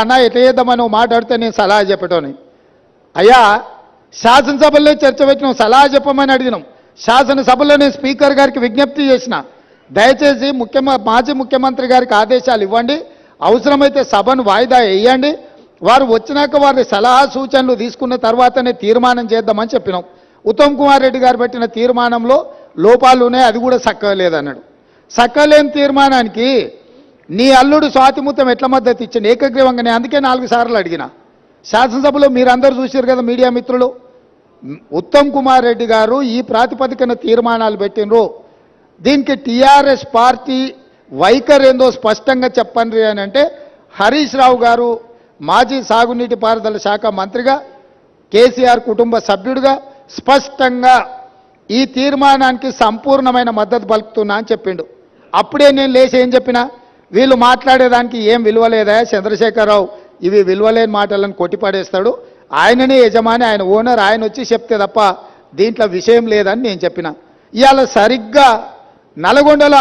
అన్న ఎట్లా చేద్దామని మాట్లాడితే నేను సలహా చెప్పటోని అయ్యా శాసనసభలో చర్చ పెట్టినాం, సలహా చెప్పమని అడిగినాం. శాసనసభలో నేను స్పీకర్ గారికి విజ్ఞప్తి చేసిన, దయచేసి మాజీ ముఖ్యమంత్రి గారికి ఆదేశాలు ఇవ్వండి, అవసరమైతే సభను వాయిదా వేయండి, వారు వచ్చినాక వారి సలహా సూచనలు తీసుకున్న తర్వాతనే తీర్మానం చేద్దామని చెప్పినాం. ఉత్తమ్ కుమార్ రెడ్డి గారు పెట్టిన తీర్మానంలో లోపాలు ఉన్నాయి, అది కూడా సక్కలేదన్నాడు. సక్కలేని తీర్మానానికి నీ అల్లుడు స్వాతిముత్యం ఎట్లా మద్దతు ఇచ్చింది ఏకగ్రీవంగా? నేను అందుకే 4 సార్లు అడిగిన. శాసనసభలో మీరందరూ చూశారు కదా మీడియా మిత్రులు. ఉత్తమ్ కుమార్ రెడ్డి గారు ఈ ప్రాతిపదికన తీర్మానాలు పెట్టినరు, దీనికి టీఆర్ఎస్ పార్టీ వైఖరి ఏందో స్పష్టంగా చెప్పండి అని అంటే, హరీష్ రావు గారు మాజీ సాగునీటి పారుదల శాఖ మంత్రిగా, కేసీఆర్ కుటుంబ సభ్యుడిగా స్పష్టంగా ఈ తీర్మానానికి సంపూర్ణమైన మద్దతు పలుకుతున్నా అని చెప్పిండు. అప్పుడే నేను లేచి ఏం చెప్పినా, వీళ్ళు మాట్లాడేదానికి ఏం విలువలేదా చంద్రశేఖరరావు, ఇవి విలువలేని మాటలను కొట్టిపడేస్తాడు, ఆయననే యజమాని, ఆయన ఓనర్, ఆయన వచ్చి చెప్తే తప్ప దీంట్లో విషయం లేదని నేను చెప్పిన. ఇవాళ సరిగ్గా నల్గొండలో